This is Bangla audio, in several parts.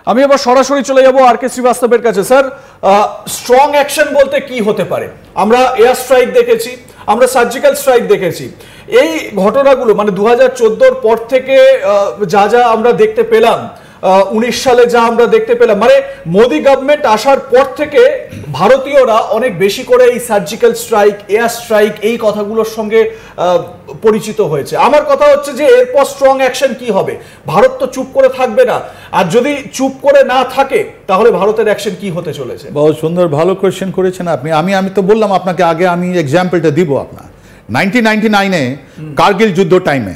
আমি এবার সরাসরি চলে যাব আর কে শ্রীবাস্তবের কাছে। স্যার, স্ট্রং অ্যাকশন বলতে কি হতে পারে? আমরা এয়ার স্ট্রাইক দেখেছি, আমরা সার্জিক্যাল স্ট্রাইক দেখেছি। এই ঘটনাগুলো মানে 2014 পর থেকে যা যা আমরা দেখতে পেলাম, 19 সালে যা আমরা দেখতে পেলাম, মানে মোদি গভর্নমেন্ট আসার পর থেকে ভারতীয়রা অনেক বেশি করে এই সার্জিক্যাল স্ট্রাইক, এয়ার স্ট্রাইক এই কথাগুলোর সঙ্গে পরিচিত হয়েছে। আমার কথা হচ্ছে যে এরপর স্ট্রং অ্যাকশন কি হবে? ভারত তো চুপ করে থাকবে না, আর যদি চুপ করে না থাকে তাহলে ভারতের অ্যাকশন কি হতে চলেছে? বহুত সুন্দর, ভালো কোয়েশ্চেন করেছেন আপনি। আমি তো বললাম আপনাকে আগে, আমি এক্সাম্পলটা দিব আপনার। 1999-এ কার্গিল যুদ্ধ টাইমে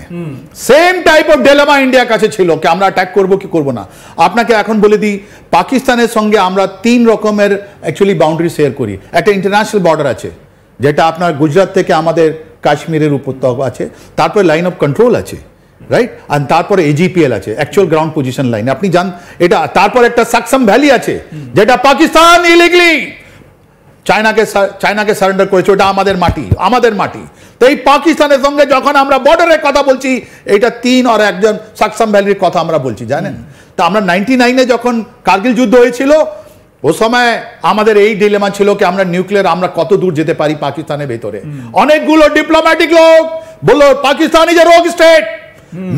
সেম টাইপ অফ ডিলেমা ইন্ডিয়ার কাছে ছিল কি আমরা অ্যাটাক করব কি করব না। আপনাকে এখন বলে দিই, পাকিস্তানের সঙ্গে আমরা 3 রকমের অ্যাকচুয়ালি বাউন্ডারি শেয়ার করি। একটা ইন্টারন্যাশনাল বর্ডার আছে, যেটা আপনার গুজরাট থেকে আমাদের কাশ্মীরের উপত্যকা আছে, তারপরে লাইন অফ কন্ট্রোল আছে, রাইট, আর তারপরে এজিপিএল আছে, অ্যাকচুয়াল গ্রাউন্ড পজিশন লাইন, আপনি জান এটা। তারপর একটা সাকসাম ভ্যালি আছে, যেটা পাকিস্তান ইলিগলি চায়নাকে সারেন্ডার করেছে, ওটা আমাদের মাটি। তো এই পাকিস্তানের সঙ্গে যখন আমরা বর্ডারের কথা বলছি, এটা 3 আর একজন সাকসাম ভ্যালির কথা আমরা বলছি, জানেন তো। আমরা 99-এ যখন কার্গিল যুদ্ধ হয়েছিল, ও সময় আমাদের এই ডিলেমা ছিল কি আমরা নিউক্লিয়ার আমরা কত দূর যেতে পারি পাকিস্তানের ভেতরে। অনেকগুলো ডিপ্লোম্যাটিক লোক বললো পাকিস্তান ইজ এ রোগ স্টেট,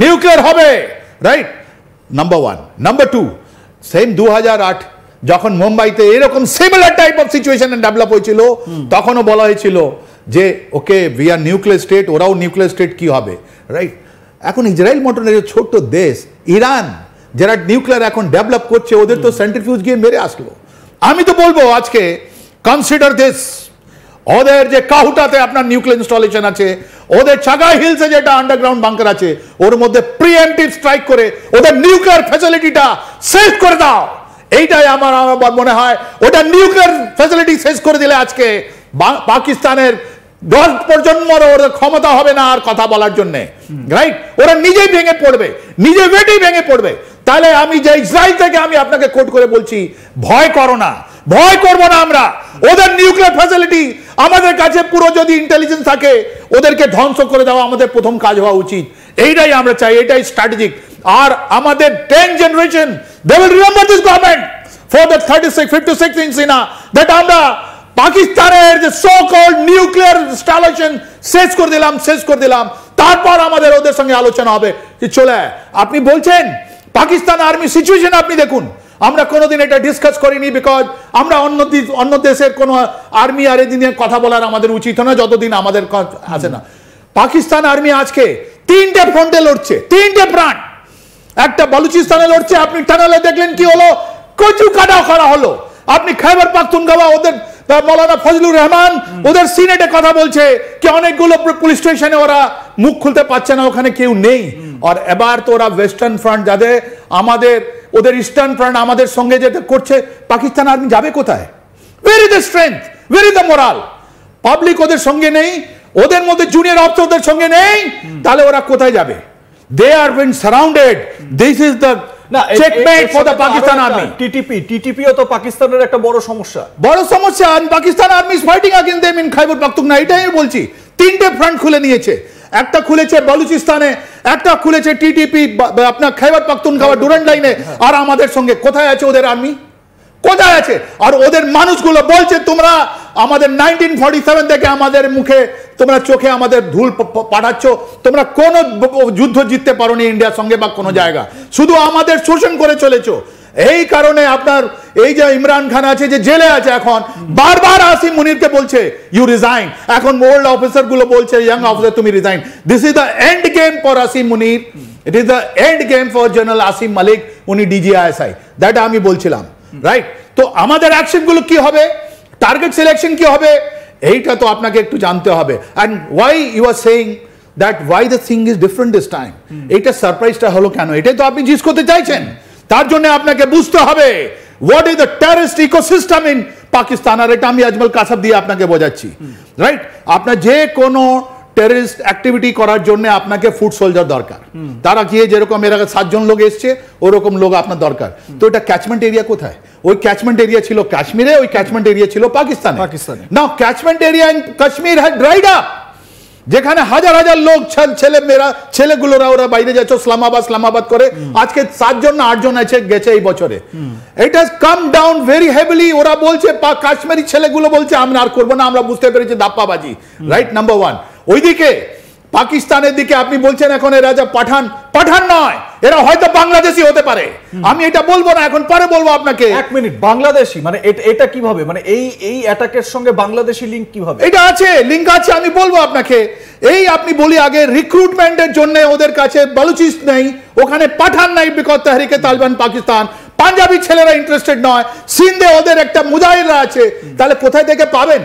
নিউক্লিয়ার হবে, রাইট, নাম্বার 1। নাম্বার 2, সেম 2008 যখন মুম্বাইতে এরকম similar type of situation develop হয়েছিল, তখনও বলা হয়েছিল যে okay we are nuclear state, ওরাও নিউক্লিয়ার স্টেট কি হবে, রাইট। এখন ইসরায়েল মতন ছোট্ট দেশ, ইরান যারা নিউক্লিয়ার এখন ডেভেলপ করছে, ওদের তো সেন্ট্রিফিউজ গিয়ে মেরে আসলো। আমি তো বলবো আজকে কনসিডার দিস, ওদের যে কাহুটাতে আপনার নিউক্লিয়ার ইনস্টলেশন আছে, ওদের চাগাই হিলসে যেটা আন্ডারগ্রাউন্ড বাংকার আছে, ওর মধ্যে প্রিএম্পটিভ স্ট্রাইক করে ওদের নিউক্লিয়ার ফ্যাসিলিটিটা শেষ করে দাও। এইটাই আমার মনে হয়। ওটা নিউক্লিয়ার ফ্যাসিলিটি শেষ করে দিলে আজকে পাকিস্তানের 10 প্রজন্মর ওদের ক্ষমতা হবে না আর কথা বলার জন্য, রাইট। ওরা নিজেই ভেঙে পড়বে, নিজে বেটেই ভেঙে পড়বে। তাহলে আমি যে ইসরায়েল থেকে আমি আপনাকে কোট করে বলছি, ভয় করো না, ভয় করবো না আমরা। ওদের নিউক্লিয়ার ফ্যাসিলিটি আমাদের কাছে পুরো যদি ইন্টেলিজেন্স থাকে, ওদেরকে ধ্বংস করে দেওয়া আমাদের প্রথম কাজ হওয়া উচিত। এইটাই আমরা চাই, এটাই স্ট্র্যাটেজিক। আর আমাদের 10 generation they will remember this government for the 56 inch that আমরা পাকিস্তানের যে সো কল্ড নিউক্লিয়ার ইনস্টলেশন শেষ করে দিলাম। তারপর আমাদের ওদের সঙ্গে আলোচনা হবে যে চলে। আপনি বলছেন পাকিস্তান আর্মি সিচুয়েশন, আপনি দেখুন, আমরা কোনোদিন এটা ডিসকাস করিনি, বিকজ আমরা অন্য দেশের কোনো আর্মি আর এদিনে কথা বলার আমাদের উচিত না যতদিন আমাদের আছে না। পাকিস্তান আর্মি আজকে 3টে ফ্রন্টে লড়ছে, 3টে ফ্রন্ট। একটা বলুচিস্তানে লড়ছে, আপনি টানেলে দেখলেন কি হলো, কচু কাটা করা হলো। আপনি খাইবার পাখতুনখোয়া, ওদের মৌলানা ফজলুর রহমান ওদের সিনেটে কথা বলছে কি অনেকগুলো পুলিশ স্টেশনে ওরা মুখ খুলতে পারছে না, ওখানে কেউ নেই। আর এবার তো ওরা ওয়েস্টার্ন ফ্রন্ট যাদের আমাদের, ওদের ইস্টার্ন ফ্রন্ট আমাদের সঙ্গে যেতে করছে, পাকিস্তান আর্মি যাবে কোথায়? Where is the strength, where is the moral? Public ওদের সঙ্গে নেই, ওদের মধ্যে জুনিয়র অফিসারদের সঙ্গে নেই, তাহলে ওরা কোথায় যাবে? They are being surrounded. This is the checkmate for the Pakistan army. TTP ও তো পাকিস্তানের একটা বড় সমস্যা। And Pakistan army is fighting against them in Khyber Pakhtunkhwa. এটাই আমি বলছি। 3টে ফ্রন্ট খুলে নিয়েছে, একটা খুলেছে বলুচিস্তানে, একটা খুলেছে টিটিপি আপনার খাইবার পাখতুনখোয়া ডুরান্ড লাইনে। আর আমাদের সঙ্গে কোথায় আছে ওদের আর্মি? কোথায় আছে? আর ওদের মানুষগুলো বলছে তোমরা আমাদের 1947 থেকে আমাদের মুখে তোমরা চোখে আমাদের ধুল পাঠাচ্ছ, তোমরা কোনো যুদ্ধ জিততে পারোনি ইন্ডিয়ার সঙ্গে বা কোনো জায়গা, শুধু আমাদের শোষণ করে চলেছো। এই কারণে আপনার এই যে ইমরান খান আছে যে জেলে আছে, এখন বারবার আসিম মুনিরকে বলছে ইউ রিজাইন। এখন ওল্ড অফিসার গুলো বলছে ইয়াং অফিসার তুমি resign. This is the end game for Asim Munir, it is the end game for general Asim Malik, উনি ডিজিআইএসআই। দ্যাট আমি বলছিলাম, রাইট। তো আমাদের অ্যাকশন গুলো কি হবে, টার্গেট সিলেকশন কি হবে, এইটা তো আপনাকে একটু জানতে হবে। And why you are saying that why the thing is different this time, এইটা সারপ্রাইজটা হলো কেন, এটাই তো আপনি জিজ্ঞেস করতে চাইছেন। তার জন্য আপনাকে বুঝতে হবে what is the terrorist ecosystem in Pakistan. আর এটা আমি আজমল কাসাব দিয়ে আপনাকে বোঝাচ্ছি, রাইট। আপনার যে কোনো টেররিস্ট অ্যাক্টিভিটি করার জন্য আপনাকে ফুট সোলজার দরকার। তারা গিয়ে যেরকম এর আগে 7 জন লোক এসছে, ওরকম লোক আপনার দরকার। তো এটা ক্যাচমেন্ট এরিয়া কোথায়? ওই ক্যাচমেন্ট এরিয়া ছিল কাশ্মীরে, ওই ক্যাচমেন্ট এরিয়া ছিল পাকিস্তানে। Now catchment area in Kashmir had dried up. যেখানে হাজার হাজার লোক ছেলেগুলোরা ওরা বাইরে যাচ্ছে ইসলামাবাদ করে আজকে 7 জন না 8 জন আছে গেছে এই বছরে। It has come down very heavily. ওরা বলছে কাশ্মীরি ছেলেগুলো বলছে আমরা আর করবো না, আমরা বুঝতে পেরেছি ধাপ্পাবাজি, রাইট? নাম্বার 1। ওইদিকে পাকিস্তানের দিকে আপনি বলছেন এখন এরা যা পাঠান নয়, এরা হয়তো বাংলাদেশি হতে পারে। আমি এটা বলবো না, এখন পরে বলবো আপনাকে। 1 মিনিট, বাংলাদেশি মানে এটা কিভাবে, মানে এই অ্যাটাকের সঙ্গে বাংলাদেশি লিংক কিভাবে? এটা আছে, লিংক আছে, আমি বলবো আপনাকে। এই আপনি বলি আগে রিক্রুটমেন্টের জন্য ওদের কাছে বালুচিস্ত নেই, ওখানে পাঠান নাই, বিকজ তাহরিকে তালিবান পাকিস্তান। পাঞ্জাবি ছেলেরা ইন্টারেস্টেড নয়, সিন্ধে ওদের একটা মুজাহিদরা আছে, তাহলে কোথায় থেকে পাবেন?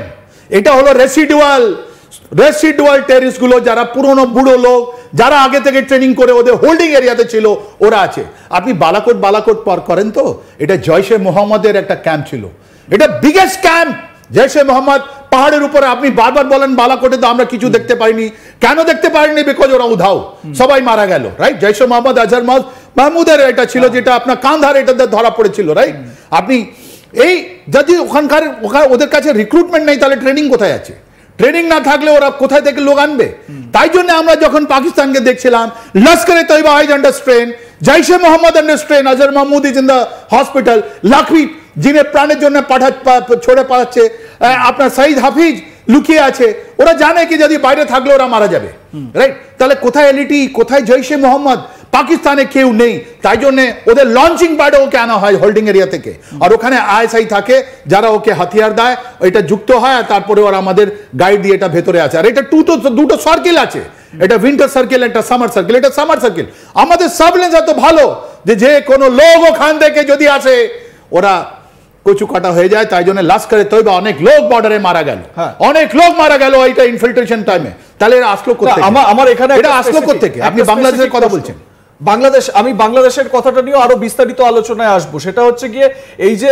এটা হলো রেসিডুয়াল টেরিস্ট গুলো, যারা পুরনো বুড়ো লোক, যারা আগে থেকে ট্রেনিং করে ওদের হোল্ডিং এরিয়াতে ছিল, ওরা আছে। আপনি বালাকোট পার করেন তো, এটা জয়শে মোহাম্মদের একটা ক্যাম্প ছিল, এটা বিগেস্ট ক্যাম্প জয়শে মোহাম্মদ। পাহাড়ের উপরে আপনি বারবার বলেন বালাকোটে তো আমরা কিছু দেখতে পাইনি, কেন দেখতে পারিনি? বিকজ ওরা উধাও, সবাই মারা গেল, রাইট? জয়শে মোহাম্মদ আজহার মাহমুদের এটা ছিল, যেটা আপনার কান্ধার এটাতে ধরা পড়েছিল, রাইট? আপনি এই যদি ওদের কাছে রিক্রুটমেন্ট নেই, তাহলে ট্রেনিং কোথায় আছে? ট্রেনিং না থাকলে ওরা কোথায় থেকে লোক আনবে? তাই জন্য আমরা যখন পাকিস্তানকে দেখছিলাম, Lashkar-e Taiba is under strain, Jaish-e Mohammed under strain, Azhar Mahmood is in the hospital, Lakhvi যিনি প্রাণের জন্য ছড়ে পাঠাচ্ছে, আপনার সাইদ হাফিজ লুকিয়ে আছে। ওরা জানে কি যদি বাইরে থাকলে ওরা মারা যাবে, রাইট? তাহলে কোথায় এলইটি, কোথায় জৈশে মোহাম্মদ? পাকিস্তানে কেউ নেই, তাই জন্য ওদের লঞ্চিং প্যাডে ওকে আনা হয় হোল্ডিং এরিয়া থেকে, আর ওখানে আইএসআই থাকে যারা ওকে হাতিয়ার দেয়, এটা যুক্ত হয়, আর তারপরে ওরা আমাদের গাইড দিয়ে এটা ভেতরে আছে। আর এটা দুটো সার্কেল আছে, এটা উইন্টার সার্কেল, একটা সামার সার্কেল। এটা সামার সার্কেল। আমাদের সার্ভেলেন্স এত ভালো যে কোনো লোক ওখান থেকে যদি আসে ওরা কচু কাটা হয়ে যায়। তাই জন্য লস্করে তৈবা অনেক লোক বর্ডারে মারা গেল, অনেক লোক মারা গেল এইটা ইনফিল্ট্রেশন টাইমে। তাহলে এরা আসলো কোথা? আমার এখানে এটা আসলো কোথা থেকে? আপনি বাংলাদেশের কথা বলছেন। আমি বাংলাদেশের কথাটা নিয়ে আরো বিস্তারিত আলোচনায় আসবো। সেটা হচ্ছে গিয়ে এই যে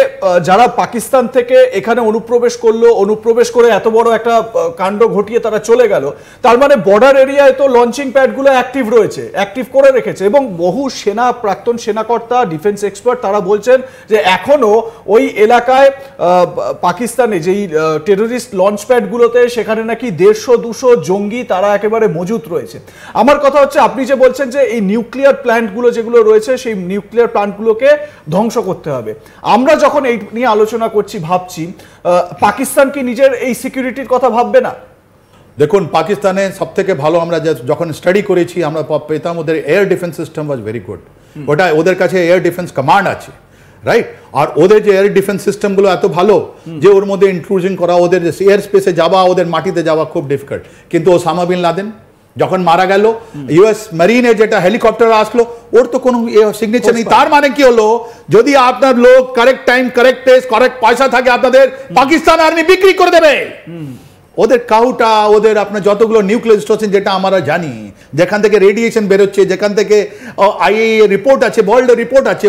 যারা পাকিস্তান থেকে এখানে অনুপ্রবেশ করে এত বড় একটা কাণ্ড ঘটিয়ে তারা চলে গেল, তার মানে বর্ডার এরিয়ায় তো লঞ্চিং প্যাডগুলো অ্যাক্টিভ রয়েছে, অ্যাক্টিভ করে রেখেছে, এবং বহু প্রাক্তন সেনাকর্তা, ডিফেন্স এক্সপার্ট তারা বলছেন যে এখনো ওই এলাকায় পাকিস্তানে যেই টেররিস্ট লঞ্চ প্যাডগুলোতে সেখানে নাকি 150-200 জঙ্গি তারা একেবারে মজুত রয়েছে। আমার কথা হচ্ছে, আপনি যে বলছেন যে এই নিউক্লিয়ার প্ল্যান্টগুলো যেগুলো রয়েছে সেই নিউক্লিয়ার প্ল্যান্টগুলোকে ধ্বংস করতে হবে, আমরা যখন এই নিয়ে আলোচনা করছি, ভাবছি পাকিস্তান কি নিজের এই সিকিউরিটির কথা ভাববে না? দেখুন, পাকিস্তানে সব থেকে ভালো আমরা যখন স্টাডি করেছি আমরা পেতাম ওদের air defence system was very good. ওটা ওদের কাছে এয়ার ডিফেন্স কমান্ড আছে, রাইট? আর ওদের যে এয়ার ডিফেন্স সিস্টেমগুলো এত ভালো যে ওর মধ্যে ইনক্লুশন করা, ওদের এয়ার স্পেসে যাওয়া, ওদের মাটিতে যাওয়া খুব ডিফিকাল্ট। কিন্তু ওসামা বিন লাদেন যখন মারা গেল, ইউএস মেরিনে যেটা হেলিকপ্টার আসলো, ওর তো কোনো সিগনেচার নেই। তার মানে কি হলো, যদি আপনার লোক correct time, correct place, correct পয়সা থাকে, আপনাদের পাকিস্তান আর্মি বিক্রি করে দেবে। ওদের কাউটা, ওদের আপনার যতগুলো নিউক্লিয়ার স্টেশন যেটা আমরা জানি, যেখান থেকে রেডিয়েশন বেরোচ্ছে, যেখান থেকে আইএইএ রিপোর্ট আছে, ওয়ার্ল্ড রিপোর্ট আছে,